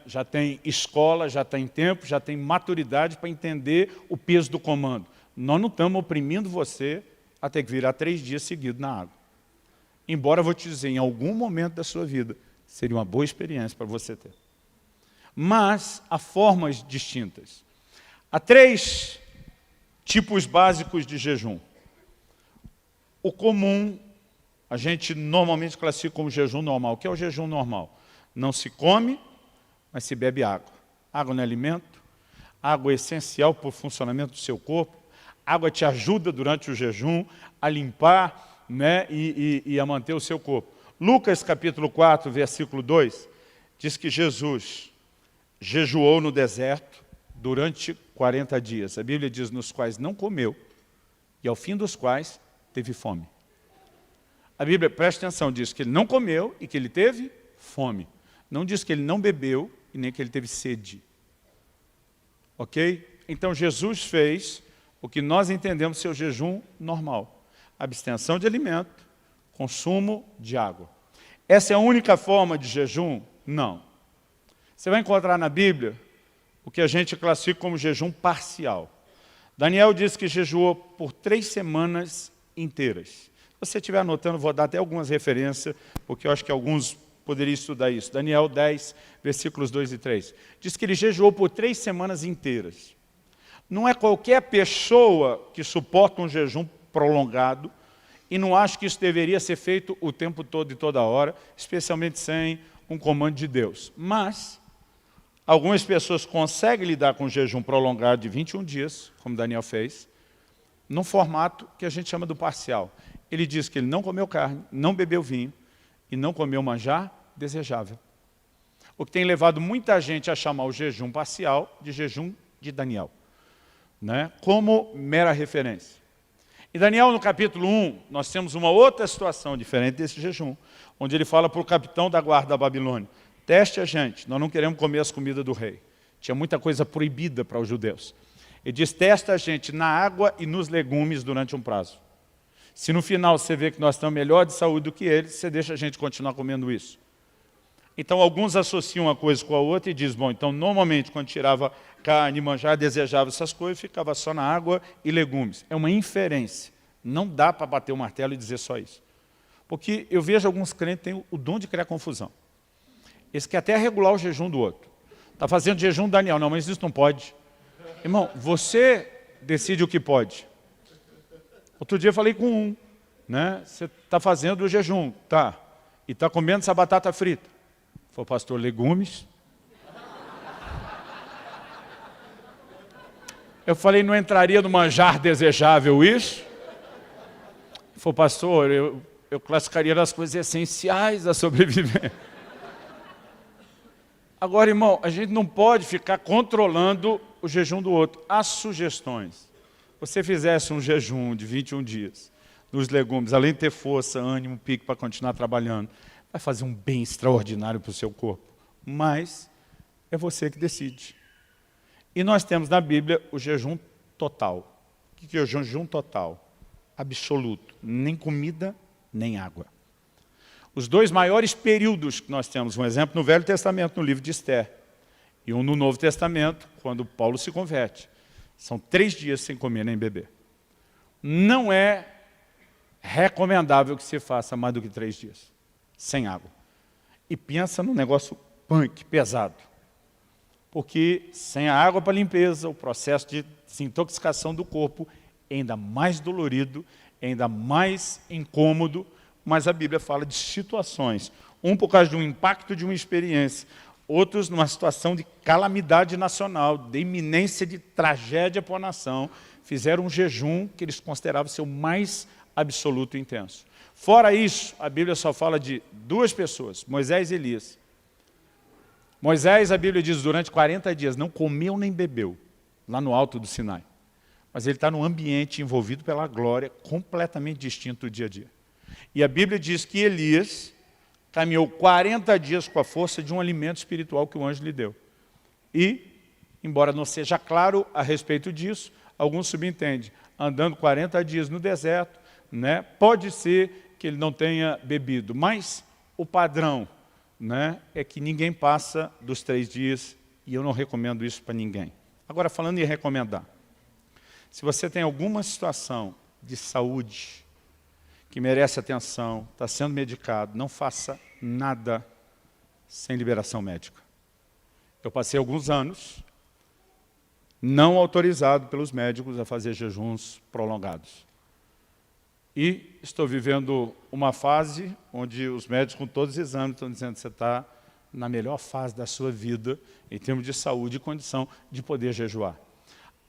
já têm escola, já têm tempo, já têm maturidade para entender o peso do comando. Nós não estamos oprimindo você a ter que virar 3 dias seguidos na água. Embora eu vou te dizer, em algum momento da sua vida, seria uma boa experiência para você ter. Mas há formas distintas. Há 3 tipos básicos de jejum. O comum, a gente normalmente classifica como jejum normal. O que é o jejum normal? Não se come, mas se bebe água. Água não é alimento, água é essencial para o funcionamento do seu corpo, água te ajuda durante o jejum a limpar, né, e a manter o seu corpo. Lucas capítulo 4, versículo 2, diz que Jesus jejuou no deserto durante 40 dias. A Bíblia diz nos quais não comeu e ao fim dos quais teve fome. A Bíblia, preste atenção, diz que ele não comeu e que ele teve fome. Não diz que ele não bebeu e nem que ele teve sede. Ok? Então Jesus fez o que nós entendemos ser o jejum normal. Abstenção de alimento, consumo de água. Essa é a única forma de jejum? Não. Você vai encontrar na Bíblia o que a gente classifica como jejum parcial. Daniel diz que jejuou por 3 semanas inteiras. Se você estiver anotando, vou dar até algumas referências, porque eu acho que alguns poderiam estudar isso. Daniel 10, versículos 2 e 3. Diz que ele jejuou por 3 semanas inteiras. Não é qualquer pessoa que suporta um jejum prolongado e não acha que isso deveria ser feito o tempo todo e toda hora, especialmente sem um comando de Deus. Mas algumas pessoas conseguem lidar com um jejum prolongado de 21 dias, como Daniel fez, num formato que a gente chama do parcial. Ele diz que ele não comeu carne, não bebeu vinho e não comeu manjar desejável. O que tem levado muita gente a chamar o jejum parcial de jejum de Daniel, né, como mera referência. Em Daniel, no capítulo 1, nós temos uma outra situação diferente desse jejum, onde ele fala para o capitão da guarda da Babilônia: teste a gente, nós não queremos comer as comidas do rei. Tinha muita coisa proibida para os judeus. Ele diz: testa a gente na água e nos legumes durante um prazo. Se no final você vê que nós estamos melhor de saúde do que eles, você deixa a gente continuar comendo isso. Então alguns associam uma coisa com a outra e dizem: bom, então normalmente quando tirava carne, manjar, desejava essas coisas, ficava só na água e legumes. É uma inferência. Não dá para bater o martelo e dizer só isso. Porque eu vejo alguns crentes que têm o dom de criar confusão. Esse quer até regular o jejum do outro. Está fazendo jejum Daniel, não, mas isso não pode. Irmão, você decide o que pode. Outro dia eu falei com um, né? Você está fazendo o jejum, tá? E está comendo essa batata frita. Falei: pastor, legumes. Eu falei: não entraria no manjar desejável isso? Falei: pastor, eu classificaria nas coisas essenciais da sobrevivência. Agora, irmão, a gente não pode ficar controlando o jejum do outro. Há sugestões. Se você fizesse um jejum de 21 dias nos legumes, além de ter força, ânimo, pique para continuar trabalhando, vai fazer um bem extraordinário para o seu corpo. Mas é você que decide. E nós temos na Bíblia o jejum total. O que é o jejum total? Absoluto. Nem comida, nem água. Os 2 maiores períodos que nós temos, um exemplo no Velho Testamento, no livro de Esther, e um no Novo Testamento, quando Paulo se converte. São 3 dias sem comer nem beber. Não é recomendável que se faça mais do que 3 dias, sem água. E pensa num negócio punk, pesado. Porque sem a água para limpeza, o processo de desintoxicação do corpo é ainda mais dolorido, é ainda mais incômodo, mas a Bíblia fala de situações. Um por causa de um impacto de uma experiência, outros numa situação de calamidade nacional, de iminência de tragédia para a nação, fizeram um jejum que eles consideravam ser o mais absoluto e intenso. Fora isso, a Bíblia só fala de 2 pessoas, Moisés e Elias. Moisés, a Bíblia diz, durante 40 dias não comeu nem bebeu, lá no alto do Sinai. Mas ele está num ambiente envolvido pela glória, completamente distinto do dia a dia. E a Bíblia diz que Elias caminhou 40 dias com a força de um alimento espiritual que o anjo lhe deu. E, embora não seja claro a respeito disso, alguns subentendem, andando 40 dias no deserto, né, pode ser que ele não tenha bebido, mas o padrão, né, é que ninguém passa dos 3 dias, e eu não recomendo isso para ninguém. Agora, falando em recomendar, se você tem alguma situação de saúde que merece atenção, está sendo medicado, não faça nada sem liberação médica. Eu passei alguns anos não autorizado pelos médicos a fazer jejuns prolongados. E estou vivendo uma fase onde os médicos, com todos os exames, estão dizendo que você está na melhor fase da sua vida, em termos de saúde e condição de poder jejuar.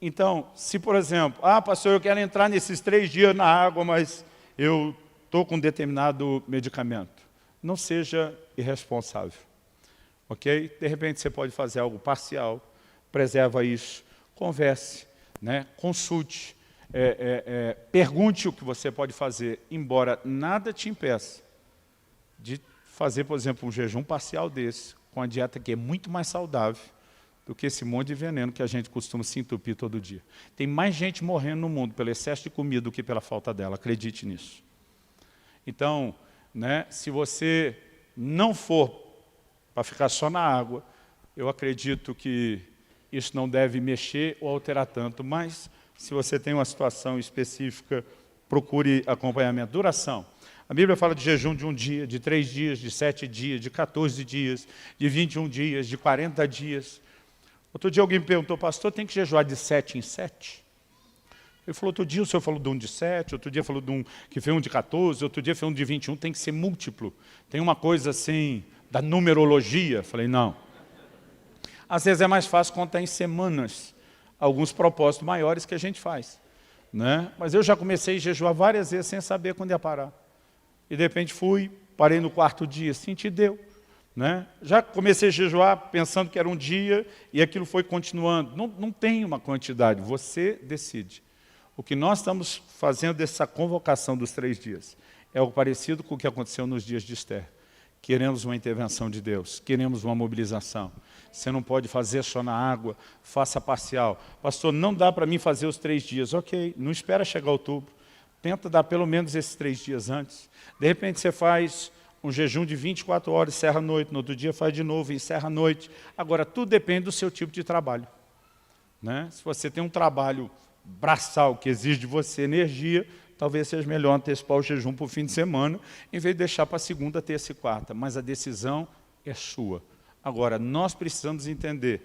Então, se por exemplo, pastor, eu quero entrar nesses 3 dias na água, mas eu estou com determinado medicamento. Não seja irresponsável, ok? De repente você pode fazer algo parcial, preserva isso, converse, né? Consulte, pergunte o que você pode fazer, embora nada te impeça de fazer, por exemplo, um jejum parcial desse, com a dieta que é muito mais saudável do que esse monte de veneno que a gente costuma se entupir todo dia. Tem mais gente morrendo no mundo pelo excesso de comida do que pela falta dela, acredite nisso. Então, né, se você não for para ficar só na água, eu acredito que isso não deve mexer ou alterar tanto, mas se você tem uma situação específica, procure acompanhamento. Duração. A Bíblia fala de jejum de 1 dia, de 3 dias, de 7 dias, de 14 dias, de 21 dias, de 40 dias. Outro dia alguém me perguntou, pastor, tem que jejuar de 7 em 7? Ele falou, outro dia o senhor falou de um de 7, outro dia falou de um que fez um de 14, outro dia fez um de 21, tem que ser múltiplo. Tem uma coisa assim, da numerologia. Falei, não. Às vezes é mais fácil contar em semanas alguns propósitos maiores que a gente faz, né? Mas eu já comecei a jejuar várias vezes sem saber quando ia parar. E de repente parei no 4º dia, senti deu. Né? Já comecei a jejuar pensando que era um dia e aquilo foi continuando. Não tem uma quantidade, você decide. O que nós estamos fazendo dessa convocação dos 3 dias é algo parecido com o que aconteceu nos dias de Esther. Queremos uma intervenção de Deus, queremos uma mobilização. Você não pode fazer só na água, faça parcial. Pastor, não dá para mim fazer os 3 dias. Ok, não espera chegar outubro. Tenta dar pelo menos esses 3 dias antes. De repente você faz um jejum de 24 horas, encerra à noite, no outro dia faz de novo, encerra à noite. Agora, tudo depende do seu tipo de trabalho, né? Se você tem um trabalho braçal que exige de você energia, talvez seja melhor antecipar o jejum para o fim de semana, em vez de deixar para a segunda, terça e quarta. Mas a decisão é sua. Agora, nós precisamos entender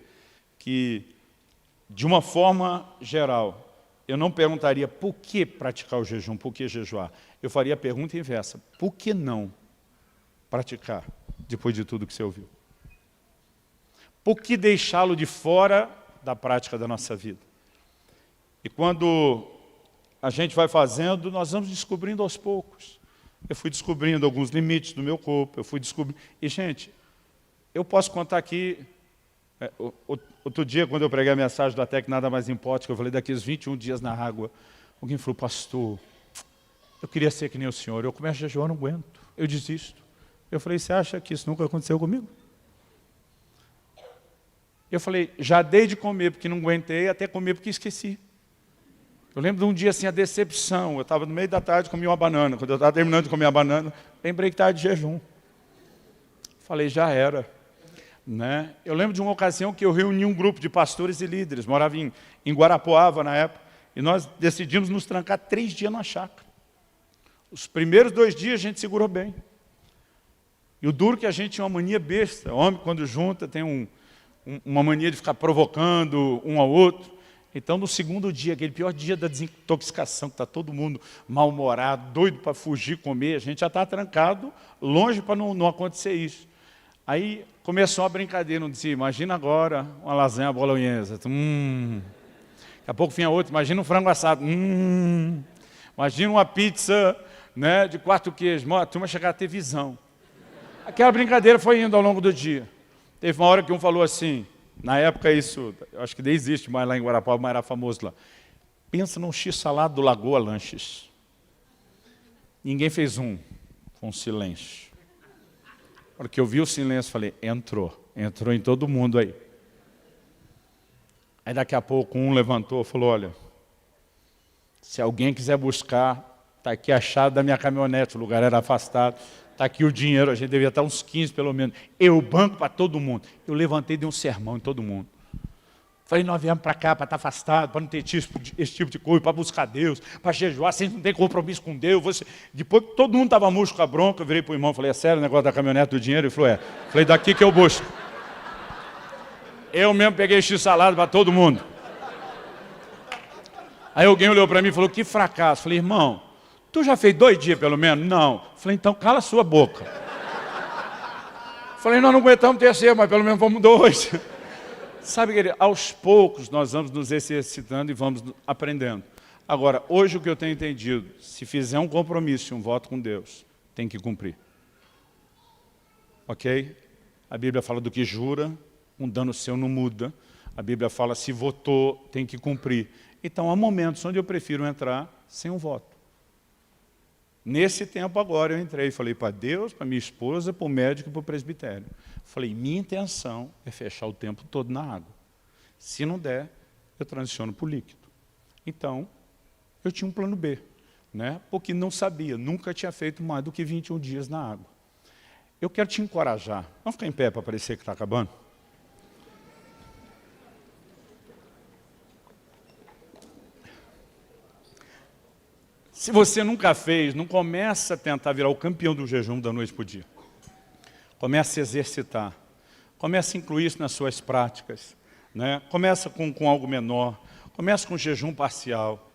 que, de uma forma geral, eu não perguntaria por que praticar o jejum, por que jejuar. Eu faria a pergunta inversa, por que não praticar, depois de tudo que você ouviu? Por que deixá-lo de fora da prática da nossa vida? E quando a gente vai fazendo, nós vamos descobrindo aos poucos. Eu fui descobrindo alguns limites do meu corpo, eu fui descobrindo... E, gente, eu posso contar aqui... Outro dia, quando eu preguei a mensagem do Até que Nada Mais Importa, que eu falei daqueles 21 dias na água, alguém falou, pastor, eu queria ser que nem o senhor, eu começo a jejuar, não aguento, eu desisto. Eu falei, você acha que isso nunca aconteceu comigo? Eu falei, já dei de comer porque não aguentei, até comer porque esqueci. Eu lembro de um dia assim, a decepção, eu estava no meio da tarde, comi uma banana, quando eu estava terminando de comer a banana, lembrei que estava de jejum. Falei, já era. Né? Eu lembro de uma ocasião que eu reuni um grupo de pastores e líderes, morava em Guarapuava na época, e nós decidimos nos trancar 3 dias na chácara. Os primeiros 2 dias a gente segurou bem. E o duro que a gente tinha uma mania besta, homem quando junta tem uma mania de ficar provocando um ao outro. Então no segundo dia, aquele pior dia da desintoxicação, que está todo mundo mal-humorado, doido para fugir, comer, a gente já está trancado, longe para não acontecer isso. Aí começou uma brincadeira, não dizia, imagina agora uma lasanha bolonhesa. Daqui a pouco vinha outra, imagina um frango assado. Imagina uma pizza, né, de 4 queijos. A turma chegava a ter visão. Aquela brincadeira foi indo ao longo do dia. Teve uma hora que um falou assim, na época isso, acho que nem existe mais lá em Guarapuava, mas era famoso lá. Pensa num x-salado do Lagoa Lanches. Ninguém fez foi um silêncio. Na hora que eu vi o silêncio, falei, entrou em todo mundo aí. Aí daqui a pouco um levantou e falou, olha, se alguém quiser buscar, está aqui a chave da minha caminhonete, o lugar era afastado, está aqui o dinheiro, a gente devia estar uns 15 pelo menos. Eu banco para todo mundo. Eu levantei e dei um sermão em todo mundo. Falei, nós viemos para cá para estar afastado, para não ter esse tipo de coisa, para buscar Deus, para jejuar, sem não ter compromisso com Deus. Depois que todo mundo estava murcho com a bronca, eu virei para o irmão e falei, é sério o negócio da caminhonete do dinheiro? Ele falou, é. Falei, daqui que eu busco. Eu mesmo peguei x-salada para todo mundo. Aí alguém olhou para mim e falou, que fracasso. Falei, irmão, tu já fez 2 dias pelo menos? Não. Falei, então cala a sua boca. Falei, nós não aguentamos terceiro, mas pelo menos vamos 2. Sabe, querido, aos poucos nós vamos nos exercitando e vamos aprendendo. Agora, hoje o que eu tenho entendido, se fizer um compromisso e um voto com Deus, tem que cumprir. Ok? A Bíblia fala do que jura, um dano seu não muda. A Bíblia fala, se votou, tem que cumprir. Então, há momentos onde eu prefiro entrar sem um voto. Nesse tempo agora eu entrei e falei para Deus, para minha esposa, para o médico e para o presbitério. Falei, minha intenção é fechar o tempo todo na água. Se não der, eu transiciono para o líquido. Então, eu tinha um plano B, né? Porque não sabia, nunca tinha feito mais do que 21 dias na água. Eu quero te encorajar. Vamos ficar em pé para parecer que está acabando? Se você nunca fez, não começa a tentar virar o campeão do jejum da noite para o dia. Comece a exercitar. Comece a incluir isso nas suas práticas, né? Começa com algo menor. Comece com jejum parcial.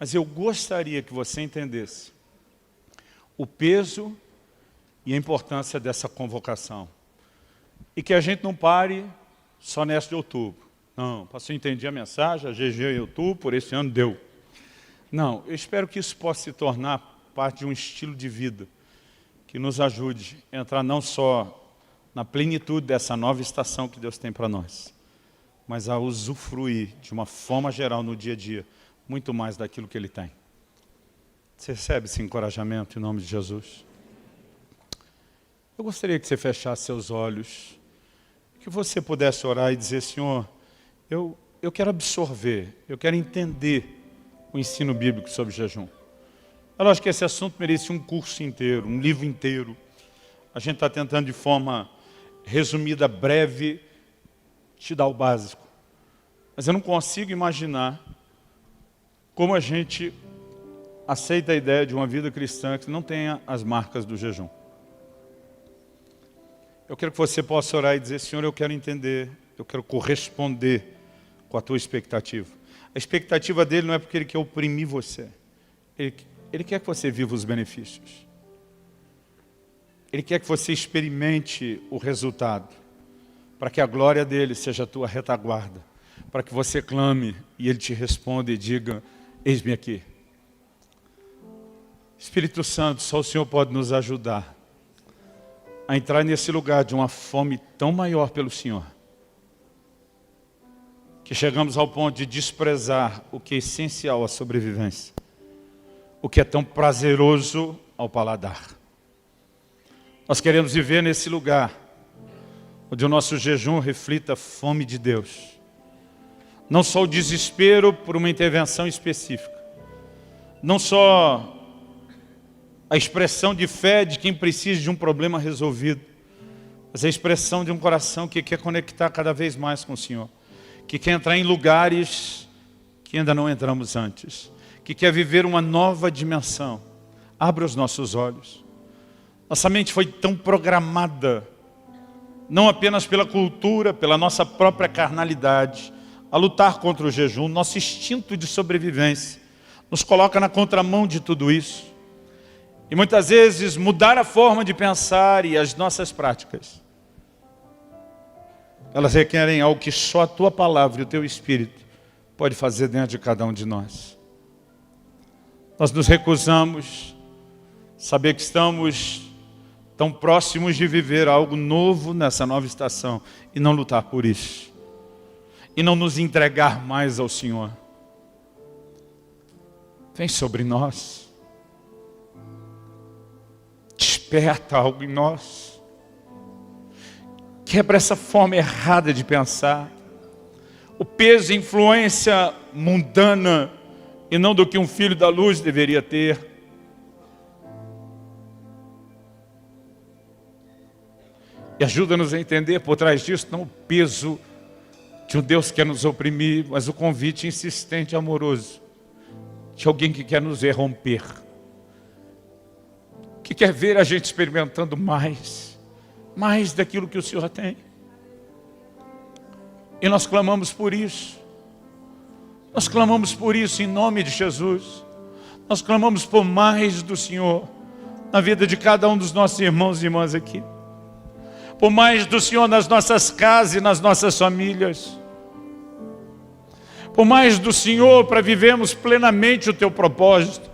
Mas eu gostaria que você entendesse o peso e a importância dessa convocação. E que a gente não pare só nessa de outubro. Não, pastor, entendi a mensagem, a jejum em outubro, por esse ano deu. Não, eu espero que isso possa se tornar parte de um estilo de vida que nos ajude a entrar não só na plenitude dessa nova estação que Deus tem para nós, mas a usufruir de uma forma geral no dia a dia, muito mais daquilo que Ele tem. Você recebe esse encorajamento em nome de Jesus? Eu gostaria que você fechasse seus olhos, que você pudesse orar e dizer, Senhor, eu quero absorver, eu quero entender o ensino bíblico sobre jejum. Eu acho que esse assunto merece um curso inteiro, um livro inteiro. A gente está tentando de forma resumida, breve, te dar o básico. Mas eu não consigo imaginar como a gente aceita a ideia de uma vida cristã que não tenha as marcas do jejum. Eu quero que você possa orar e dizer, Senhor, eu quero entender, eu quero corresponder com a tua expectativa. A expectativa dele não é porque ele quer oprimir você. Ele quer que você viva os benefícios. Ele quer que você experimente o resultado, para que a glória dele seja a tua retaguarda, para que você clame e ele te responda e diga, eis-me aqui. Espírito Santo, só o Senhor pode nos ajudar a entrar nesse lugar de uma fome tão maior pelo Senhor, que chegamos ao ponto de desprezar o que é essencial à sobrevivência, o que é tão prazeroso ao paladar. Nós queremos viver nesse lugar, onde o nosso jejum reflita a fome de Deus. Não só o desespero por uma intervenção específica, não só a expressão de fé de quem precisa de um problema resolvido, mas a expressão de um coração que quer conectar cada vez mais com o Senhor, que quer entrar em lugares que ainda não entramos antes, que quer viver uma nova dimensão. Abra os nossos olhos. Nossa mente foi tão programada, não apenas pela cultura, pela nossa própria carnalidade, a lutar contra o jejum. Nosso instinto de sobrevivência nos coloca na contramão de tudo isso. E muitas vezes mudar a forma de pensar e as nossas práticas, elas requerem algo que só a tua palavra e o teu Espírito pode fazer dentro de cada um de nós. Nós nos recusamos a saber que estamos tão próximos de viver algo novo nessa nova estação e não lutar por isso. E não nos entregar mais ao Senhor. Vem sobre nós. Desperta algo em nós. Quebra essa forma errada de pensar. O peso e influência mundana e não do que um filho da luz deveria ter. E ajuda-nos a entender por trás disso não o peso de um Deus que quer nos oprimir, mas o convite insistente e amoroso de alguém que quer nos romper, que quer ver a gente experimentando mais daquilo que o Senhor tem. E nós clamamos por isso, Nós clamamos por isso em nome de Jesus. Nós clamamos por mais do Senhor na vida de cada um dos nossos irmãos e irmãs aqui. Por mais do Senhor nas nossas casas e nas nossas famílias. Por mais do Senhor para vivermos plenamente o Teu propósito.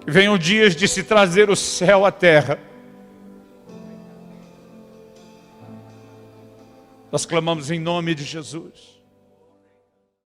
Que venham dias de se trazer o céu à terra. Nós clamamos em nome de Jesus.